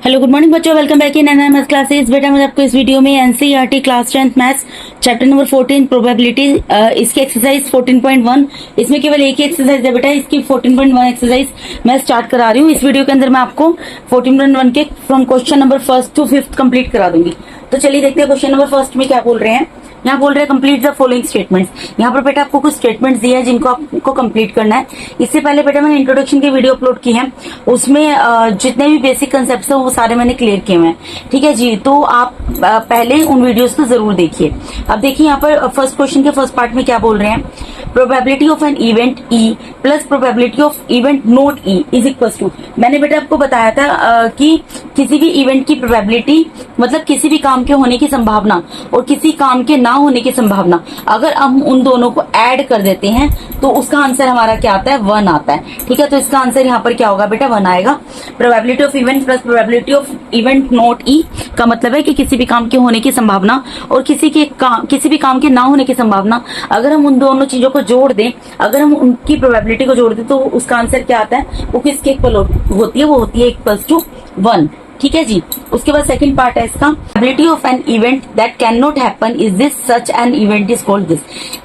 Hello good morning बच्चों, welcome back in NMS classes. बेटा मुझे आपको इस वीडियो में NCERT class 10th maths chapter number 14 probability इसकी एक्सरसाइज 14.1 इसमें केवल एक ही एक्सरसाइज है बेटा। इसकी 14.1 एक्सरसाइज मैं स्टार्ट करा रही हूँ। इस वीडियो के अंदर मैं आपको 14.1 के from question number 1st to 5th complete करा दूंगी। तो चलिए देखते हैं क्वेश्चन नंबर 1st में क्या बोल रहे हैं। यहाँ बोल रहे हैं कंप्लीट द फॉलोइंग स्टेटमेंट्स। यहाँ पर बेटा आपको कुछ स्टेटमेंट्स दिए हैं जिनको आपको कंप्लीट करना है। इससे पहले बेटा मैंने इंट्रोडक्शन की वीडियो अपलोड की है, उसमें जितने भी बेसिक कंसेप्ट है वो सारे मैंने क्लियर किए हुए हैं। ठीक है जी, तो आप पहले उन वीडियोस को जरूर देखिए। अब देखिए यहाँ पर फर्स्ट क्वेश्चन के फर्स्ट पार्ट में क्या बोल रहे हैं। Probability of an event E plus probability of event not E is equal to. मैंने बेटा आपको बताया था कि किसी भी इवेंट की प्रोबेबिलिटी मतलब किसी भी काम के होने की संभावना और किसी काम के ना होने की संभावना, अगर हम उन दोनों को ऐड कर देते हैं तो उसका आंसर हमारा क्या आता है, 1 आता है। ठीक है, तो इसका आंसर यहाँ पर क्या होगा बेटा, 1 आएगा। Probability of event plus probability of event not E का मतलब है कि किसी भी काम के होने की संभावना और किसी भी काम के ना होने की संभावना, अगर हम उन दोनों चीजों को जोड़ दें, अगर हम उनकी प्रोबेबिलिटी को जोड़ दें तो उसका आंसर क्या आता है, वो किसके इक्वल होती है, वो होती है इक्वल्स टू 1। ठीक है जी। उसके बाद सेकंड पार्ट है इसका, probability of an event that can not happen is this such an event is called this.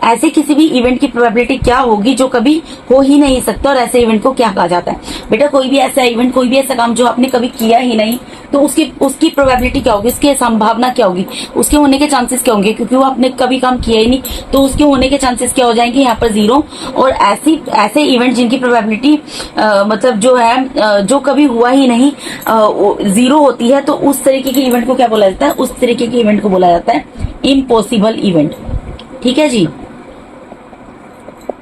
ऐसे किसी भी इवेंट की प्रोबेबिलिटी क्या होगी जो कभी हो ही नहीं सकता, और ऐसे इवेंट को क्या कहा जाता है बेटा। कोई भी ऐसा इवेंट, कोई भी ऐसा काम जो आपने कभी किया ही नहीं, तो उसकी प्रोबेबिलिटी क्या होगी, उसकी संभावना क्या होगी, उसके होने के चांसेस क्या होंगे, क्योंकि वो आपने कभी काम किया ही नहीं तो उसके होने के चांसेस क्या हो जाएंगे, यहाँ पर 0। और ऐसे इवेंट जिनकी प्रोबेबिलिटी मतलब जो है जो कभी हुआ ही नहीं 0 होती है, तो उस तरीके के इवेंट को क्या बोला जाता है, उस तरीके के इवेंट को बोला जाता है इम्पॉसिबल इवेंट। ठीक है जी।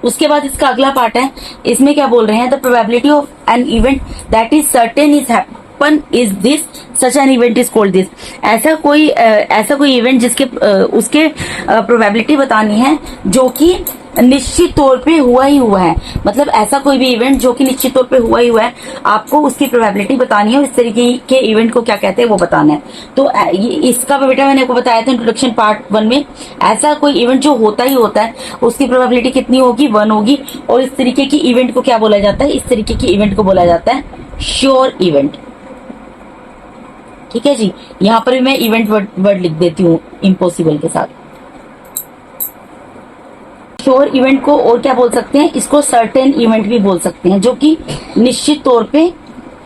उसके बाद इसका अगला पार्ट है, इसमें क्या बोल रहे हैं, the probability of an event that is certain is happen is this such an event is called this. ऐसा कोई इवेंट जिसके उसके प्रोबेबिलिटी बतानी है जो कि निश्चित तौर पे हुआ ही हुआ है, मतलब ऐसा कोई भी इवेंट जो कि निश्चित तौर पे हुआ ही हुआ है, आपको उसकी प्रोबेबिलिटी बतानी है। इस तरीके के इवेंट को क्या कहते हैं वो बताना है। तो इसका बेटा मैंने आपको बताया था इंट्रोडक्शन पार्ट 1 में, ऐसा कोई इवेंट जो होता ही होता है उसकी प्रोबेबिलिटी कितनी होगी, 1 होगी। और इस तरीके की इवेंट को क्या बोला जाता है, इस तरीके की इवेंट को बोला जाता है श्योर इवेंट। ठीक है जी। यहाँ पर भी मैं इवेंट वर्ड लिख देती हूँ इम्पॉसिबल के साथ। श्योर इवेंट को और क्या बोल सकते हैं, इसको सर्टेन इवेंट भी बोल सकते हैं, जो कि निश्चित तौर पे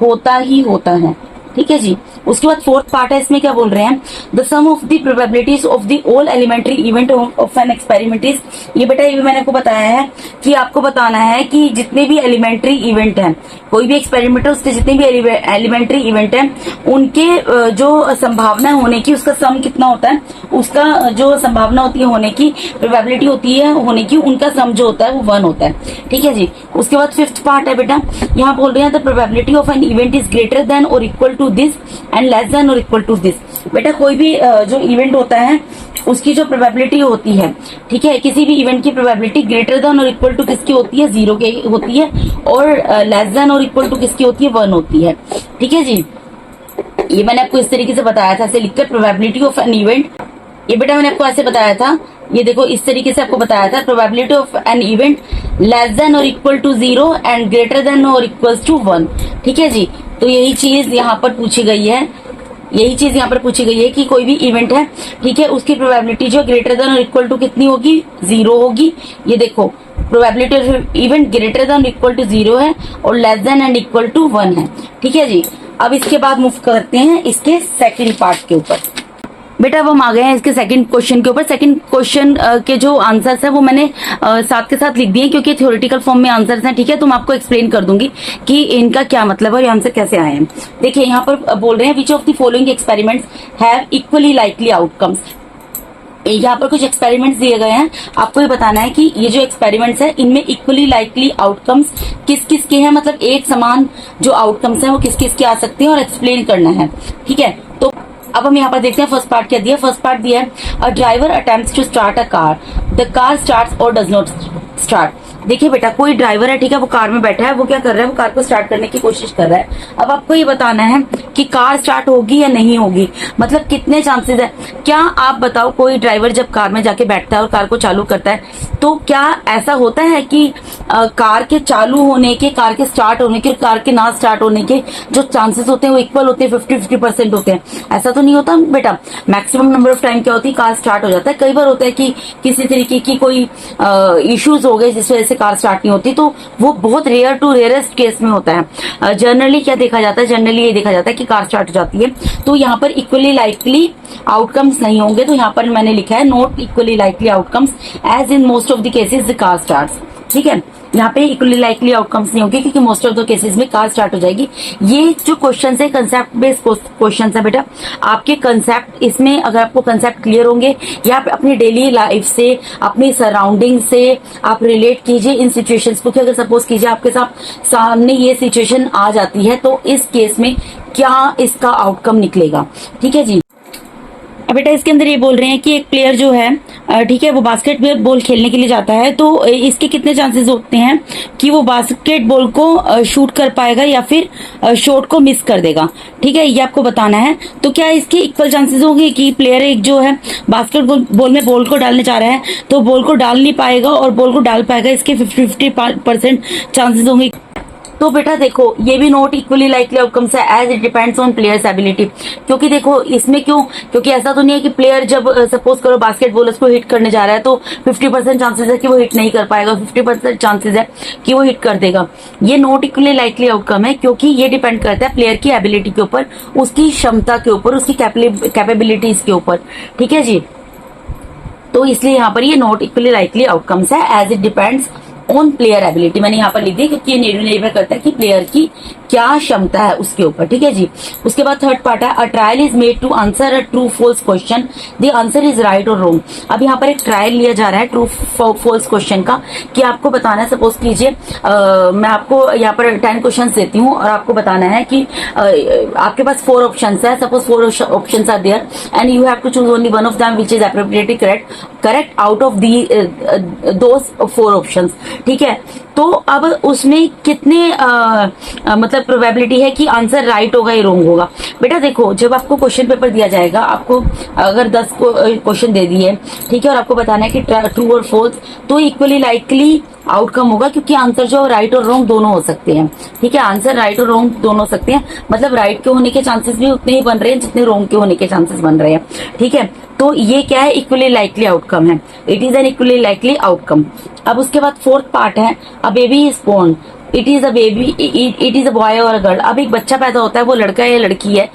होता ही होता है। ठीक है जी। उसके बाद फोर्थ पार्ट है, इसमें क्या बोल रहे हैं, the sum of the probabilities of the all elementary event of an experiment is. ये बेटा ये भी मैंने आपको बताया है कि आपको बताना है कि जितने भी एलिमेंट्री इवेंट हैं, कोई भी एक्सपेरिमेंट है उसके जितने भी एलिमेंट्री इवेंट हैं, उनके जो संभावना होने की, उसका सम कितना होता है, उसका जो संभावना होती है होने की, प्रोबेबिलिटी होती है होने की, उनका सम जो होता है वो 1 होता है। ठीक है जी। उसके बाद फिफ्थ पार्ट है बेटा, यहाँ बोल रहे हैं the probability of an event is greater than और equal to this and less than और इक्वल टू दिस। बेटा कोई भी जो इवेंट होता है उसकी जो प्रोबेबिलिटी होती है, ठीक है, किसी भी इवेंट की प्रोबेबिलिटी ग्रेटर देन और इक्वल टू किसकी होती है, 0 की होती है, और लेस देन और इक्वल टू किसकी होती है, 1 होती है। ठीक है जी। ये मैंने आपको इस तरीके से बताया था, ऐसे लिखकर प्रोबेबिलिटी ऑफ एन इवेंट, ये बेटा मैंने आपको ऐसे बताया था, ये देखो इस तरीके से आपको बताया था, probability of an event less than और equal to 0 and greater than और इक्वल टू 1। ठीक है जी। तो यही चीज यहाँ पर पूछी गई है, कि कोई भी इवेंट है, ठीक है, उसकी प्रोबेबिलिटी जो ग्रेटर देन और इक्वल टू कितनी होगी, 0 होगी। ये देखो probability of event greater than equal to 0 है और less than and equal to 1 है। ठीक है जी। अब इसके बाद मूव करते हैं इसके सेकेंड पार्ट के ऊपर। बेटा अब हम आ गए हैं इसके सेकंड क्वेश्चन के ऊपर। सेकंड क्वेश्चन के जो आंसर्स है वो मैंने साथ के साथ लिख दिए क्योंकि थ्योरेटिकल फॉर्म में आंसर्स हैं। ठीक है, तो मैं आपको एक्सप्लेन कर दूंगी कि इनका क्या मतलब है और ये आंसर कैसे आए हैं। देखिए यहाँ पर बोल रहे हैं which of the following experiments have equally likely outcomes. यहाँ पर कुछ एक्सपेरिमेंट्स दिए गए हैं, आपको ये बताना है कि ये जो एक्सपेरिमेंट्स है इनमें इक्वली लाइकली आउटकम्स किस किस के हैं, मतलब एक समान जो आउटकम्स हैं वो किस किस के आ सकते हैं और एक्सप्लेन करना है। ठीक है, तो अब हम यहाँ पर देखते हैं फर्स्ट पार्ट क्या दिया। फर्स्ट पार्ट दिया है, a driver attempts to start a car, the car starts और डज नॉट स्टार्ट। देखिए बेटा कोई ड्राइवर है, ठीक है, वो कार में बैठा है, वो क्या कर रहा है, वो कार को स्टार्ट करने की कोशिश कर रहा है। अब आपको ये बताना है कि कार स्टार्ट होगी या नहीं होगी, मतलब कितने चांसेस है। क्या आप बताओ, कोई ड्राइवर जब कार में जाके बैठता है और कार को चालू करता है तो क्या ऐसा होता है कि कार के चालू होने के, कार के स्टार्ट होने के, कार के ना स्टार्ट होने के जो चांसेस होते हैं वो इक्वल होते हैं, 50-50% होते हैं? ऐसा तो नहीं होता बेटा। मैक्सिमम नंबर ऑफ टाइम क्या होती है, कार स्टार्ट हो जाता है। कई बार होता है कि किसी तरीके की कोई इश्यूज हो गए जिस वजह से कार स्टार्ट नहीं होती, तो वो बहुत रेयर टू रेयरेस्ट केस में होता है। जनरली क्या देखा जाता है, जनरली ये देखा जाता है कि कार स्टार्ट हो जाती है। तो यहाँ पर इक्वली लाइकली आउटकम्स नहीं होंगे, तो यहाँ पर मैंने लिखा है not equally likely outcomes as in most of the cases the car starts. ठीक है, यहाँ पे इक्वली लाइकली आउटकम्स नहीं होंगे क्योंकि मोस्ट ऑफ द केसेस में कार स्टार्ट हो जाएगी। ये जो क्वेश्चन है कंसेप्ट बेस्ड क्वेश्चन है बेटा। आपके कंसेप्ट इसमें, अगर आपको कंसेप्ट क्लियर होंगे या आप अपनी डेली लाइफ से, अपनी सराउंडिंग से आप रिलेट कीजिए इन सिचुएशंस को, कि अगर सपोज कीजिए आपके सामने ये सिचुएशन आ जाती है तो इस केस में क्या इसका आउटकम निकलेगा। ठीक है जी। अब बेटा इसके अंदर ये बोल रहे हैं कि एक प्लेयर जो है, ठीक है, वो बास्केटबॉल खेलने के लिए जाता है, तो इसके कितने चांसेस होते हैं कि वो बास्केटबॉल को शूट कर पाएगा या फिर शॉट को मिस कर देगा। ठीक है, ये आपको बताना है। तो क्या इसके इक्वल चांसेस होंगे कि प्लेयर एक जो है बास्केटबॉल में बॉल को डालने जा रहा है तो बॉल को डाल नहीं पाएगा और बॉल को डाल पाएगा, इसके 50-50% चांसेस होंगे। तो बेटा देखो, ये भी नॉट इक्वली लाइकली आउटकम्स है as it depends on players ability. क्योंकि देखो इसमें क्यों, क्योंकि ऐसा तो नहीं है कि प्लेयर जब सपोज करो बास्केटबॉल को हिट करने जा रहा है तो 50% चांसेस है कि वो हिट नहीं कर पाएगा, 50% चांसेस है कि वो हिट कर देगा। ये नॉट इक्वली लाइकली आउटकम है क्योंकि ये डिपेंड करता है प्लेयर की एबिलिटी के ऊपर, उसकी क्षमता के ऊपर, उसकी कैपेबिलिटीज के ऊपर। ठीक है जी, तो इसलिए यहाँ पर ये नॉट इक्वली लाइकली आउटकम्स है as it depends on player ability. मैंने यहाँ पर लिख दी क्योंकि ये निर्भर करता है कि प्लेयर की क्या क्षमता है उसके ऊपर। ठीक है जी। उसके बाद थर्ड पार्ट है, a trial is made to answer a true false question, the answer is right और रॉन्ग। अब यहाँ पर एक ट्रायल लिया जा रहा है ट्रू फॉल्स क्वेश्चन का, कि आपको बताना है, सपोज कीजिए मैं आपको यहाँ पर 10 क्वेश्चन देती हूँ और आपको बताना है कि आपके पास 4 ऑप्शन है, suppose 4 option are there and you have to choose only one of them which is appropriately correct out of those 4 options. ठीक है, तो अब उसमें कितने मतलब प्रोबेबिलिटी है कि आंसर राइट होगा या रॉन्ग होगा। बेटा देखो, जब आपको क्वेश्चन पेपर दिया जाएगा, आपको अगर 10 क्वेश्चन दे दिए, ठीक है, और आपको बताना है कि ट्रू और फॉल्स, तो इक्वली लाइकली आउटकम होगा क्योंकि आंसर जो राइट और रॉन्ग दोनों हो सकते हैं। ठीक है, आंसर राइट और रॉन्ग दोनों हो सकते हैं, मतलब राइट के होने के चांसेस भी उतने ही बन रहे हैं जितने रॉन्ग के होने के चांसेस बन रहे हैं। ठीक है, तो ये क्या है, इक्वली लाइकली आउटकम है, it is an equally likely outcome. अब उसके बाद फोर्थ पार्ट है, a baby is born, it is a baby, it is a boy और अ गर्ल। अब एक बच्चा पैदा होता है, वो लड़का है या लड़की है,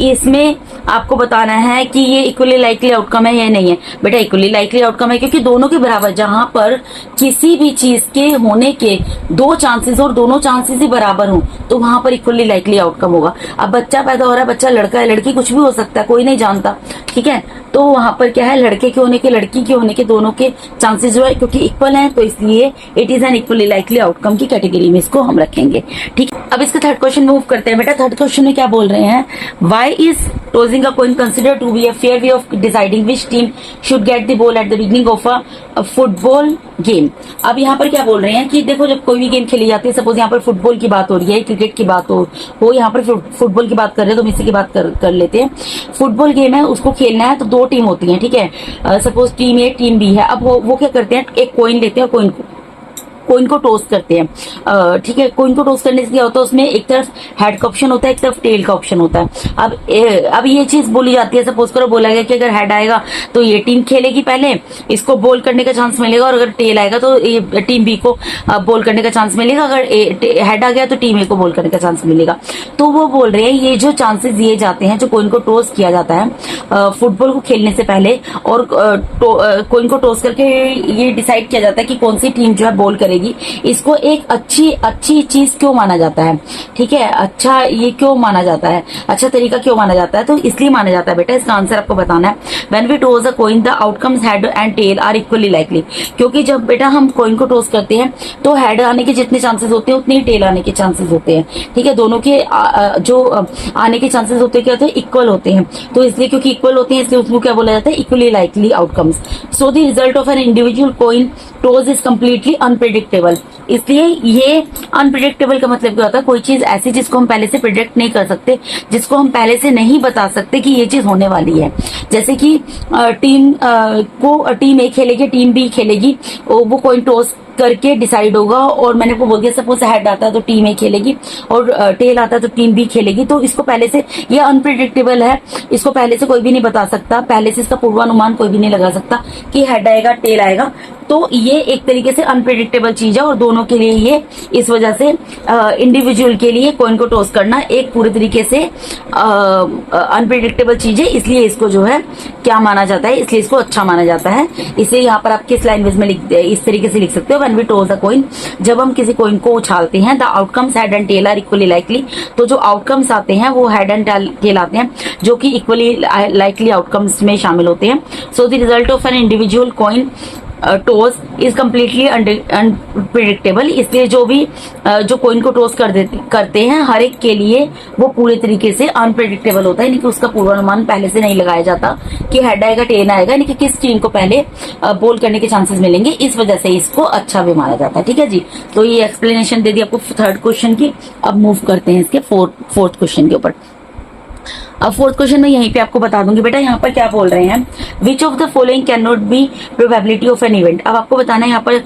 इसमें आपको बताना है कि ये इक्वली लाइकली आउटकम है या नहीं है। बेटा इक्वली लाइकली आउटकम है क्योंकि दोनों के बराबर, जहां पर किसी भी चीज के होने के 2 चांसेस और दोनों चांसेस ही बराबर हों तो वहां पर इक्वली लाइकली आउटकम होगा। अब बच्चा पैदा हो रहा है, बच्चा लड़का है लड़की, कुछ भी हो सकता है, कोई नहीं जानता। ठीक है, तो वहां पर क्या है, लड़के के होने के लड़की के होने के दोनों के चांसेस जो है क्योंकि इक्वल हैं, तो इसलिए it is an equally likely outcome की कैटेगरी में इसको हम रखेंगे। ठीक है, अब इसका थर्ड क्वेश्चन मूव करते हैं। बेटा थर्ड क्वेश्चन में क्या बोल रहे हैं, why is tossing a coin consider to be a fair way of deciding which team should get the ball at the beginning of a football game. अब यहाँ पर क्या बोल रहे हैं कि देखो, जब कोई भी गेम खेली जाती है, सपोज यहाँ पर फुटबॉल की बात हो रही है, क्रिकेट की बात हो यहाँ पर फुटबॉल की बात कर रहे हैं, तो हम इसी की बात कर लेते हैं। फुटबॉल गेम है, उसको खेलना है तो 2 टीम होती है। ठीक है, सपोज टीम ए टीम बी है। अब वो क्या करते हैं, एक कॉइन लेते हैं, कॉइन को टॉस करते हैं। ठीक है, कॉइन को टॉस करने से क्या होता है, उसमें एक तरफ हेड का ऑप्शन होता है, एक तरफ टेल का ऑप्शन होता है। अब ये चीज बोली जाती है, सपोज करो बोला गया कि अगर हेड आएगा तो ये टीम खेलेगी, पहले इसको बॉल करने का चांस मिलेगा, और अगर टेल आएगा तो ये टीम बी को बॉल करने का चांस मिलेगा, अगर हेड आ गया तो टीम ए को बॉल करने का चांस मिलेगा। तो वो बोल रहे हैं ये जो चांसेस दिए जाते हैं, जो कॉइन को टॉस किया जाता है फुटबॉल को खेलने से पहले, और कॉइन को टॉस करके ये डिसाइड किया जाता है कि कौन सी टीम जो है बॉल करेगी, इसको एक अच्छी चीज क्यों माना जाता है। ठीक है, अच्छा ये क्यों माना जाता है, अच्छा तरीका क्यों माना जाता है, तो इसलिए माना जाता है। बेटा इसका आंसर आपको बताना है, when we toss a coin the outcomes head and tail are equally likely. क्योंकि जब बेटा हम कॉइन को टॉस करते हैं तो हेड आने के जितने चांसेस होते हैं उतने ही टेल आने के चांसेस होते हैं। ठीक है, दोनों के जो आने के चांसेस होते हैं क्या होते हैं, इक्वल होते हैं। तो इसलिए क्योंकि इक्वल होते हैं इसलिए उसको क्या बोला जाता है, equally likely outcomes. So the result of an individual coin toss is completely unpredictable unpredictable. इसलिए ये अनप्रिडिक्टेबल का मतलब क्या होता है, कोई चीज ऐसी जिसको हम पहले से प्रिडिक्ट नहीं कर सकते, जिसको हम पहले से नहीं बता सकते कि ये चीज होने वाली है। जैसे कि टीम ए खेलेगी, टीम बी खेलेगी, वो कॉइन टॉस करके डिसाइड होगा, और मैंने आपको बोल दिया सपोज हेड आता है तो टीम ए खेलेगी और टेल आता है तो टीम बी खेलेगी। तो इसको पहले से, ये अनप्रिडिक्टेबल है, इसको पहले से कोई भी नहीं बता सकता, पहले से इसका पूर्वानुमान कोई भी नहीं लगा सकता कि हेड आएगा टेल आएगा। तो ये एक तरीके से अनप्रिडिक्टेबल चीज है, और दोनों के लिए ये, इस वजह से इंडिविजुअल के लिए कॉइन को टॉस करना एक पूरे तरीके से अनप्रिडिक्टेबल चीज है। इसलिए इसको जो है क्या माना जाता है, इसलिए इसको अच्छा माना जाता है। इसलिए यहाँ पर आप किस लैंग्वेज में इस तरीके से लिख सकते हो, when we toss the coin, जब हम किसी कॉइन को उछालते हैं, the outcomes head and tail are equally likely, तो जो आउटकम्स आते हैं वो हेड एंड टेल आते हैं, जो कि इक्वली लाइकली आउटकम्स में शामिल होते हैं। So the result of an individual coin toss is completely unpredictable. इसलिए जो कॉइन को टॉस करते हैं, हर एक के लिए वो पूरे तरीके से अनप्रिडिक्टेबल होता है, यानी कि उसका पूर्वानुमान पहले से नहीं लगाया जाता कि हेड आएगा टेल आएगा, यानी कि किस टीम को पहले बोल करने के चांसेस मिलेंगे। इस वजह से इसको अच्छा भी माना जाता है। ठीक है जी, तो ये एक्सप्लेनेशन दे दी आपको थर्ड क्वेश्चन की। अब मूव करते हैं इसके फोर्थ क्वेश्चन के ऊपर। अब फोर्थ क्वेश्चन में यहीं पे आपको बता दूंगी बेटा, यहाँ पर क्या बोल रहे हैं, which of the following can not be probability of an event. अब आपको बताना है, यहाँ पर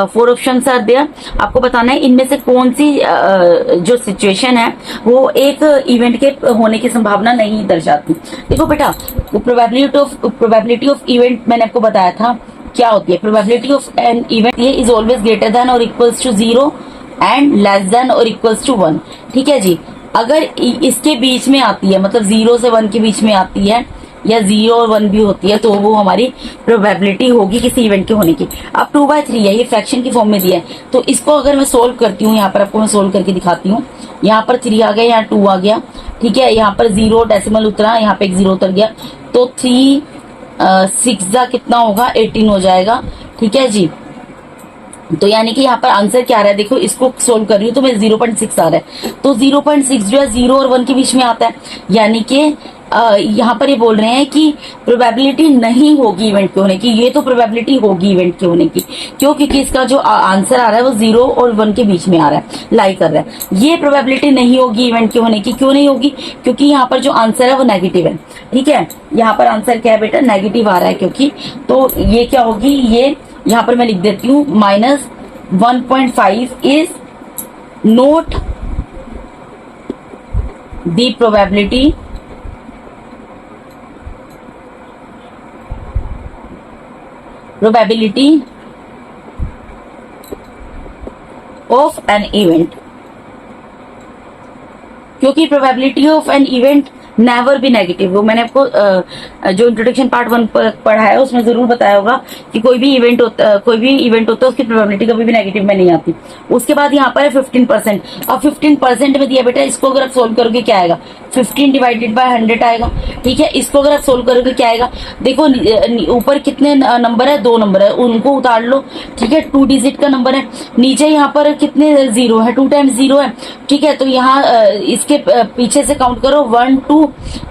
4 ऑप्शन आर देयर, आपको बताना है इनमें से कौन सी जो सिचुएशन है वो एक इवेंट के होने की संभावना नहीं दर्शाती। देखो बेटा, प्रोबेबिलिटी ऑफ इवेंट मैंने आपको बताया था क्या होती है। प्रोबेबिलिटी ऑफ एन इवेंट ये इज ऑलवेज ग्रेटर देन और equals to 0 and less than और इक्वल्स टू 1। ठीक है जी, अगर इसके बीच में आती है, मतलब 0 से 1 के बीच में आती है, या 0 और 1 भी होती है, तो वो हमारी प्रोबेबिलिटी होगी किसी इवेंट के होने की। अब 2/3 है, ये फ्रैक्शन की फॉर्म में दिया है, तो इसको अगर मैं सोल्व करती हूँ, यहाँ पर आपको मैं सोल्व करके दिखाती हूँ। यहाँ पर 3 आ गया, यहाँ 2 आ गया, ठीक है, यहाँ पर 0 डेसिमल उतरा, यहाँ पे एक 0 उतर गया, तो 3 6 कितना होगा, 18 हो जाएगा। ठीक है जी, तो यानी कि यहाँ पर आंसर क्या आ रहा है, देखो इसको सोल्व कर रही हूँ तो मैं 0.6 आ रहा है, तो 0.6 जो है 0 और 1 के बीच में आता है, यानी कि यहाँ पर ये बोल रहे हैं कि प्रोबेबिलिटी नहीं होगी इवेंट के होने की, ये तो प्रोबेबिलिटी होगी इवेंट के होने की। क्यों? क्योंकि इसका जो आंसर आ रहा है वो 0 और 1 के बीच में आ रहा है, लाई कर रहा है। ये प्रोबेबिलिटी नहीं होगी इवेंट के होने की। क्यों नहीं होगी? क्योंकि यहाँ पर जो आंसर है वो नेगेटिव है। ठीक है, यहाँ पर आंसर क्या है बेटा, नेगेटिव आ रहा है, क्योंकि तो ये क्या होगी, ये यहाँ पर मैं लिख देती हूँ -1.5 is not the probability of an event, क्योंकि probability of an event never be negative. वो मैंने आपको जो इंट्रोडक्शन पार्ट 1 पढ़ा है उसमें जरूर बताया होगा कि कोई भी इवेंट होता है उसकी प्रोबेबिलिटी कभी भी नेगेटिव में नहीं आती। उसके बाद यहाँ पर है 15%। अब 15% में दिया बेटा, इसको अगर आप सोल्व करोगे क्या आएगा, 15 डिवाइडेड बाय 100 आएगा। ठीक है, इसको अगर आप सोल्व करोगे क्या आएगा, देखो ऊपर कितने नंबर है, 2 नंबर है, उनको उतार लो। ठीक है, 2 डिजिट का नंबर है। नीचे यहाँ पर कितने 0 है, 2 टाइम्स 0 है। ठीक है, तो यहाँ इसके पीछे से काउंट करो 1 2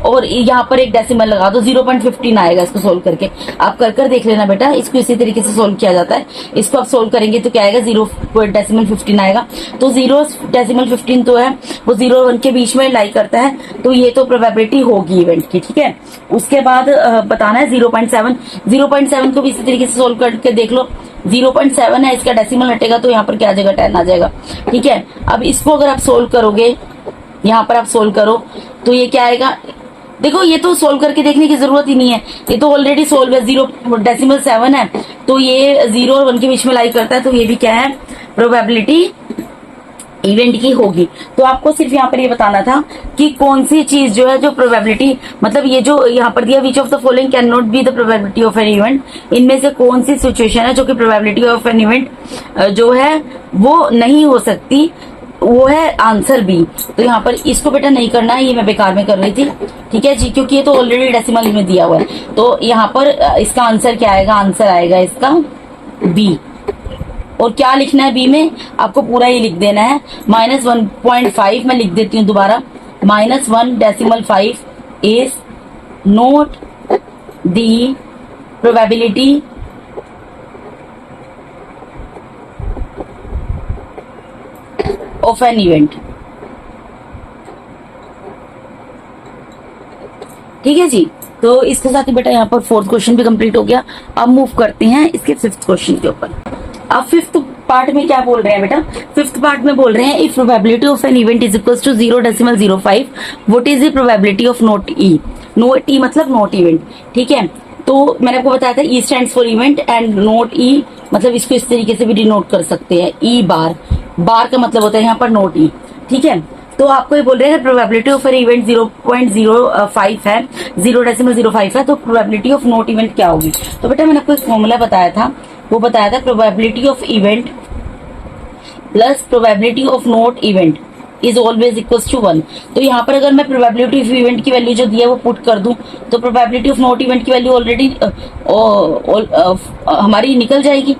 और यहाँ पर एक डेसिमल लगा दो, 0.15 आएगा। इसको सोल्व करके आप कर देख लेना बेटा, इसको इसी तरीके से सोल्व किया जाता है। इसको आप सोल्व करेंगे तो क्या आएगा, 0.15 आएगा। तो 0.15 तो है वो 0 और 1 के बीच में लाई करता है, तो ये तो प्रोबेबिलिटी होगी इवेंट की। ठीक है, उसके बाद बताना है 0.7 को भी इसी तरीके से सोल्व करके देख लो। 0.7 है, इसका डेसिमल हटेगा तो यहाँ पर क्या आ जाएगा, 10 आ जाएगा। ठीक है, अब इसको अगर आप सोल्व करोगे, यहाँ पर आप सोल्व करो तो ये क्या आएगा, देखो ये तो सोल्व करके देखने की जरूरत ही नहीं है, ये तो ऑलरेडी सोल्व है। 0.7 है, तो ये 0 और 1 के बीच में लाई करता है, तो ये भी क्या है, प्रोबेबिलिटी इवेंट की होगी। तो आपको सिर्फ यहाँ पर ये बताना था कि कौन सी चीज जो है, जो प्रोबेबिलिटी, मतलब ये जो यहाँ पर दिया, which of the following can not be the probability of an event, इनमें से कौन सी सिचुएशन है जो कि प्रोबेबिलिटी ऑफ एन इवेंट जो है वो नहीं हो सकती, वो है आंसर बी। तो यहाँ पर इसको बेटा नहीं करना है, ये मैं बेकार में कर रही थी। ठीक है जी, क्योंकि ये तो ऑलरेडी डेसिमल में दिया हुआ है। तो यहाँ पर इसका आंसर क्या आएगा, आंसर आएगा इसका बी। और क्या लिखना है बी में, आपको पूरा ही लिख देना है। -1.5 मैं लिख देती हूँ दोबारा, -1.5 is note the probability of an event. ठीक है जी, तो इसके साथ ही बेटा यहाँ पर फोर्थ क्वेश्चन भी कंप्लीट हो गया। अब मूव करते हैं इसके फिफ्थ क्वेश्चन के ऊपर। अब फिफ्थ पार्ट में क्या बोल रहे हैं बेटा, फिफ्थ पार्ट में बोल रहे हैं if probability of an event is equal to 0.05 what is the probability of not E. Not E मतलब नॉट इवेंट। ठीक है, तो मैंने आपको बताया था E stands for event and not E मतलब इसको इस तरीके से भी डिनोट कर सकते हैं, ई बार। बार का मतलब होता है यहाँ पर नॉट ई। ठीक है, तो आपको ये बोल रहे हैं प्रोबेबिलिटी ऑफ एन इवेंट 0.05 है, 0.05 है, तो प्रोबेबिलिटी ऑफ नॉट इवेंट क्या होगी। तो बेटा मैंने आपको एक फॉर्मूला बताया था, वो बताया था probability of event plus probability of not event is always equal to 1। तो यहाँ पर अगर मैं प्रोबेबिलिटी ऑफ इवेंट की वैल्यू जो दी है वो पुट कर दूं तो प्रोबेबिलिटी ऑफ नॉट इवेंट की वैल्यू ऑलरेडी हमारी निकल जाएगी।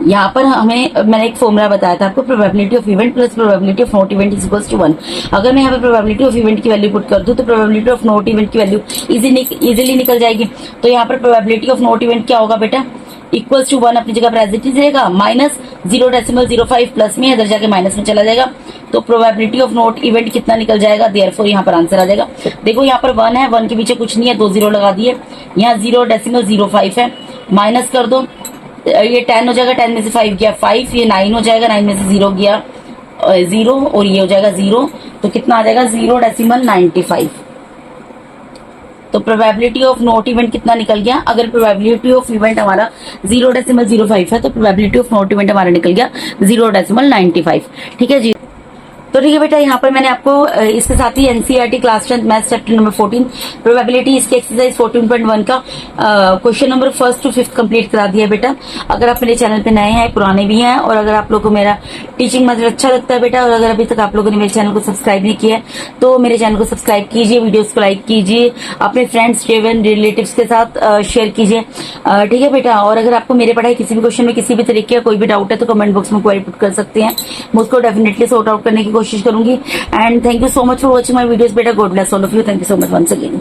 यहाँ पर हमें मैंने एक फॉर्मूला बताया था आपको, probability of event plus probability of not event is equals to 1। अगर मैं यहाँ पर प्रोबेबिलिटी ऑफ इवेंट की वैल्यू पुट कर दूं तो प्रोबेबिलिटी ऑफ नॉट इवेंट की वैल्यू इजीली निकल जाएगी। तो यहाँ पर प्रोबेबिलिटी ऑफ नॉट इवेंट क्या होगा बेटा, इक्वल्स टू 1 अपनी जगह पर एज इट इज रहेगा, माइनस 0.05 प्लस में इधर जाके माइनस में चला जाएगा। तो प्रोबेबिलिटी ऑफ नॉट इवेंट कितना निकल जाएगा, देयरफॉर यहाँ पर आंसर आ जाएगा। देखो यहाँ पर 1 है, 1 के पीछे कुछ नहीं है, 2 जीरो लगा दिए, यहाँ 0.05 है, माइनस कर दो, ये 10 हो जाएगा, 10 में से 5 गया 5, ये 9 हो जाएगा, 9 में से 0 गया 0 और ये हो जाएगा 0, तो कितना आ जाएगा 0.95। तो प्रोबेबिलिटी ऑफ नॉट इवेंट कितना निकल गया, अगर प्रोबेबिलिटी ऑफ इवेंट हमारा 0.05 है तो प्रोबेबिलिटी ऑफ नॉट इवेंट हमारा निकल गया 0.95। ठीक है जी, तो ठीक है बेटा, यहाँ पर मैंने आपको इसके साथ ही NCERT class 10 maths chapter number 14 probability इसके एक्सरसाइज 14.1 का क्वेश्चन नंबर 1 to 5 कंप्लीट करा दिया बेटा। अगर आप मेरे चैनल पे नए हैं, पुराने भी हैं, और अगर आप लोगों को मेरा टीचिंग मेथड अच्छा लगता है बेटा, और अगर अभी तक आप लोगों ने मेरे चैनल को सब्सक्राइब नहीं किया है तो मेरे चैनल को सब्सक्राइब कीजिए, वीडियोज को लाइक कीजिए, अपने फ्रेंड्स रिलेटिव्स के साथ शेयर कीजिए। ठीक है बेटा, और अगर आपको मेरे पढ़ाई किसी भी क्वेश्चन में किसी भी तरीके का कोई भी डाउट है तो कमेंट बॉक्स में क्वेरी पुट कर सकते हैं, मुझको डेफिनेटली सॉर्ट आउट करने की कोशिश करूंगी। And thank you so much for watching my videos बेटा, God bless all of you, thank you so much once again.